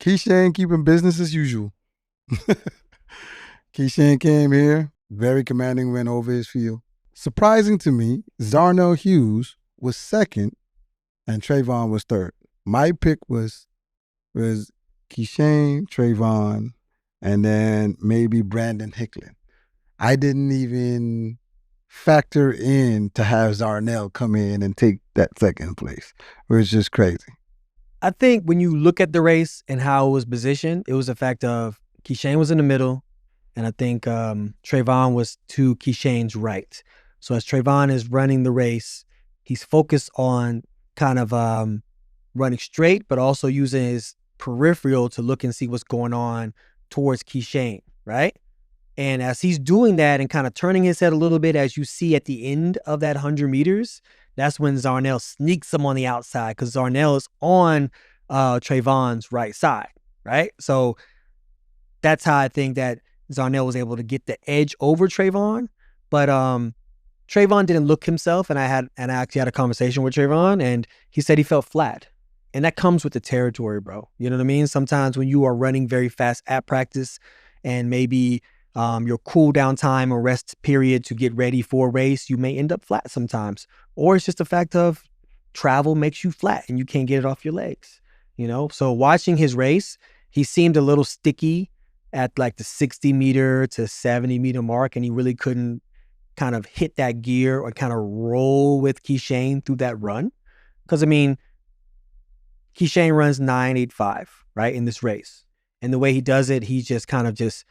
Kishane keeping business as usual. Kishane came here, very commanding win over his field. Surprising to me, Zarnell Hughes was second and Trayvon was third. My pick was Kishane, Trayvon, and then maybe Brandon Hicklin. I didn't even factor in to have Zarnell come in and take that second place, which is just crazy. I think when you look at the race and how it was positioned, it was a fact of Kishane was in the middle, and I think Trayvon was to Kishane's right. So as Trayvon is running the race, he's focused on kind of running straight, but also using his peripheral to look and see what's going on towards Kishane, right? And as he's doing that and kind of turning his head a little bit, as you see at the end of that 100 meters, that's when Zarnell sneaks him on the outside because Zarnell is on Trayvon's right side, right? So that's how I think that Zarnell was able to get the edge over Trayvon. But Trayvon didn't look himself, and I actually had a conversation with Trayvon, and he said he felt flat. And that comes with the territory, bro. You know what I mean? Sometimes when you are running very fast at practice and maybe your cool down time or rest period to get ready for a race, you may end up flat sometimes. Or it's just a fact of travel makes you flat and you can't get it off your legs, you know? So watching his race, he seemed a little sticky at like the 60 meter to 70 meter mark, and he really couldn't kind of hit that gear or kind of roll with Kishane through that run. Because, I mean, Kishane runs 9.85, right, in this race. And the way he does it, he just kind of just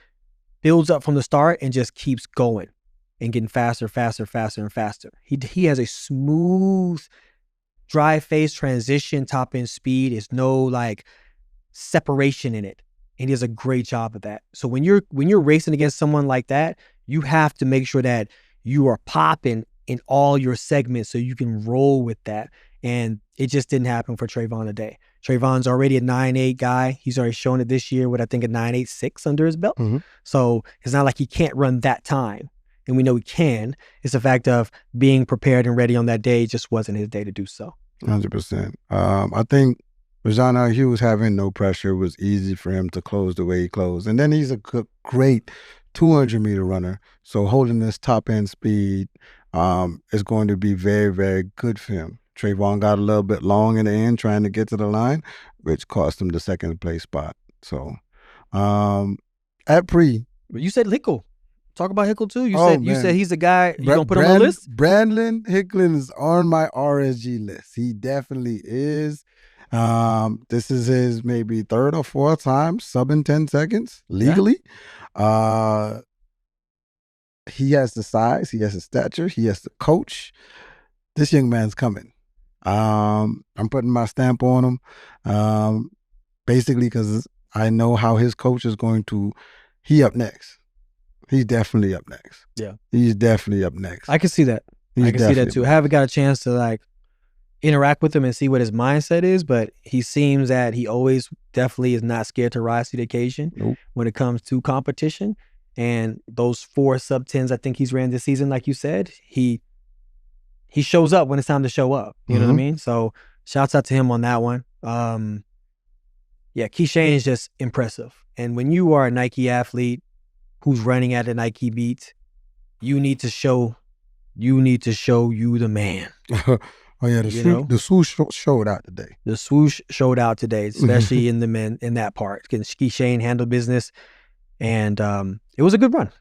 builds up from the start and just keeps going and getting faster, faster, faster, and faster. He has a smooth, dry face transition, top end speed. There's no like separation in it. And he does a great job of that. So when you're racing against someone like that, you have to make sure that you are popping in all your segments so you can roll with that. And it just didn't happen for Trayvon today. Trayvon's already a 9.8 guy. He's already shown it this year with, I think, a 9.86 under his belt. Mm-hmm. So it's not like he can't run that time. And we know he can. It's a fact of being prepared and ready on that day. It just wasn't his day to do so. 100%. I think Zarnell Hughes having no pressure, it was easy for him to close the way he closed. And then he's a great 200-meter runner. So holding this top-end speed is going to be very, very good for him. Trayvon got a little bit long in the end trying to get to the line, which cost him the second place spot. So at pre. You said Hickle. Talk about Hickle too. You said he's a guy, you gonna put him on the list? Brandon Hicklin is on my RSG list. He definitely is. This is his maybe third or fourth time subbing 10 seconds legally. Yeah. He has the size, he has the stature, he has the coach. This young man's coming. I'm putting my stamp on him, basically because I know how his coach is going to. He up next. He's definitely up next. Yeah, he's definitely up next. I can see that. I can see that too. I haven't got a chance to like interact with him and see what his mindset is, but he seems that he always definitely is not scared to rise to the occasion when it comes to competition. And those 4 sub-10s I think he's ran this season, like you said, he shows up when it's time to show up. You know what I mean? So shouts out to him on that one. Yeah, Kishane is just impressive. And when you are a Nike athlete who's running at a Nike beat, you need to show you the man. Oh yeah, the swoosh showed out today. The swoosh showed out today, especially in that part. Kishane handled business, and it was a good run.